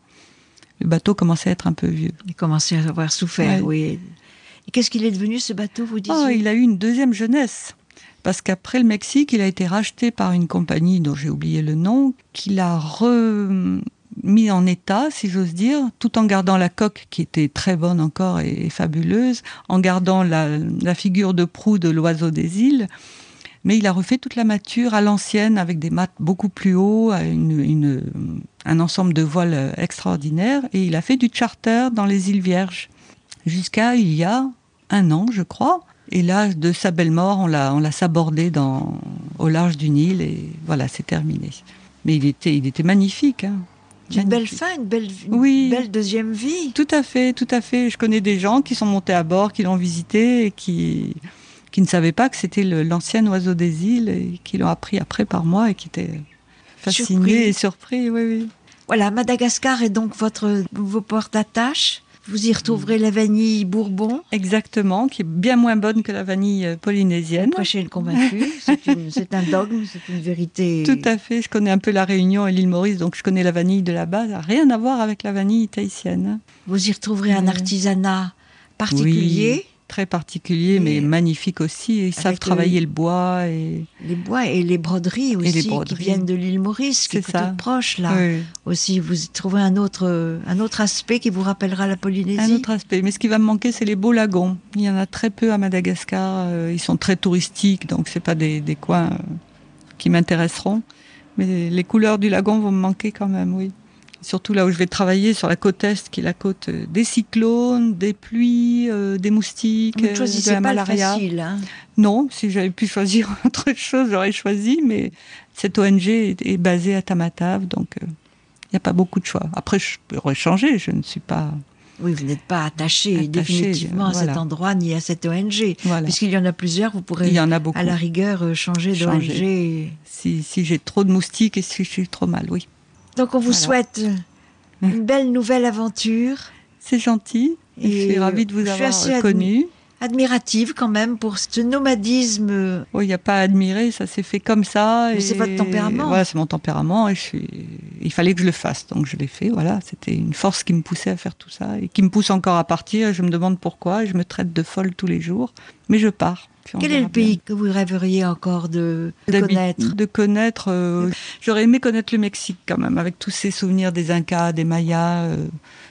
Le bateau commençait à être un peu vieux. Il commençait à avoir souffert, oui. Et qu'est-ce qu'il est devenu, ce bateau, vous disiez ? Il a eu une deuxième jeunesse. Parce qu'après le Mexique, il a été racheté par une compagnie dont j'ai oublié le nom, qui l'a remis en état, si j'ose dire, tout en gardant la coque, qui était très bonne encore et fabuleuse, en gardant la figure de proue de l'oiseau des îles. Mais il a refait toute la mâture à l'ancienne, avec des mâts beaucoup plus hauts, un ensemble de voiles extraordinaires. Et il a fait du charter dans les îles Vierges, jusqu'à il y a 1 an, je crois. Et là, de sa belle mort, on l'a sabordé au large d'une île, et voilà, c'est terminé. Mais il était magnifique, hein. Une belle fin, une belle deuxième vie. Tout à fait. Je connais des gens qui sont montés à bord, qui l'ont visité, et qui ne savaient pas que c'était l'ancien oiseau des îles, et qui l'ont appris après par moi, et qui étaient fascinés et surpris. Oui. Voilà, Madagascar est donc vos ports d'attache. Vous y retrouverez la vanille Bourbon. Exactement, qui est bien moins bonne que la vanille polynésienne. Prêchez le convaincu, c'est un dogme, c'est une vérité. Tout à fait, je connais un peu la Réunion et l'île Maurice, donc je connais la vanille de là-bas. Ça n'a rien à voir avec la vanille tahitienne. Vous y retrouverez un artisanat particulier. Oui, très particulier, mais magnifique aussi. Ils savent travailler le bois. Les bois et les broderies aussi, qui viennent de l'île Maurice, qui est toute proche là. Oui. Aussi, vous y trouverez un autre aspect qui vous rappellera la Polynésie. Un autre aspect, mais ce qui va me manquer, c'est les beaux lagons. Il y en a très peu à Madagascar. Ils sont très touristiques, donc c'est pas des coins qui m'intéresseront. Mais les couleurs du lagon vont me manquer quand même, oui. Surtout là où je vais travailler, sur la côte est, qui est la côte des cyclones, des pluies, des moustiques, vous ne choisissez de la pas malaria. Le facile, hein. Non, si j'avais pu choisir autre chose, j'aurais choisi, mais cette ONG est basée à Tamatave, donc il n'y a pas beaucoup de choix. Après, je pourrais changer, je ne suis pas... Oui, vous n'êtes pas attaché définitivement à cet endroit ni à cette ONG. Voilà. Puisqu'il y en a plusieurs, vous pourrez à la rigueur changer d'ONG. Si j'ai trop de moustiques et si je suis trop mal, oui. Donc on vous souhaite une belle nouvelle aventure. C'est gentil. Et je suis ravie de vous avoir connu. Admirative quand même pour ce nomadisme. Oui, il n'y a pas à admirer, ça s'est fait comme ça. Mais c'est votre tempérament. Voilà, c'est mon tempérament et il fallait que je le fasse, donc je l'ai fait. Voilà, c'était une force qui me poussait à faire tout ça et qui me pousse encore à partir. Je me demande pourquoi, et je me traite de folle tous les jours, mais je pars. Quel est le pays que vous rêveriez encore de connaître j'aurais aimé connaître le Mexique quand même, avec tous ces souvenirs des Incas, des Mayas.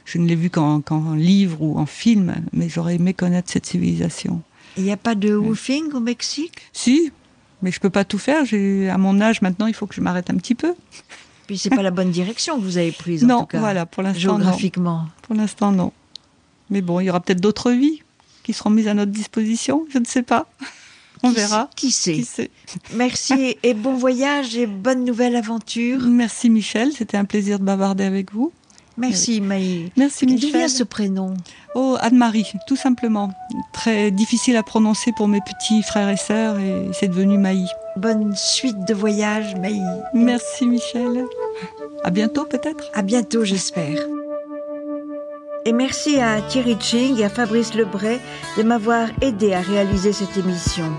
Je ne l'ai vu qu'en livre ou en film, mais j'aurais aimé connaître cette civilisation. Il n'y a pas de woofing au Mexique ? Si, mais je peux pas tout faire. À mon âge maintenant, il faut que je m'arrête un petit peu. Puis c'est pas la bonne direction que vous avez prise, en tout cas. Non, voilà, pour l'instant, géographiquement. Non. Pour l'instant, non. Mais bon, il y aura peut-être d'autres vies qui seront mises à notre disposition, je ne sais pas. On verra. Qui sait. Merci et bon voyage et bonne nouvelle aventure. Merci Michel, c'était un plaisir de bavarder avec vous. Merci Maï. Merci Michel. D'où vient ce prénom ? Oh, Anne-Marie, tout simplement. Très difficile à prononcer pour mes petits frères et sœurs et c'est devenu Maï. Bonne suite de voyage Maï. Merci Michel. À bientôt peut-être ? À bientôt j'espère. Et merci à Thierry Ching et à Fabrice Lebray de m'avoir aidé à réaliser cette émission.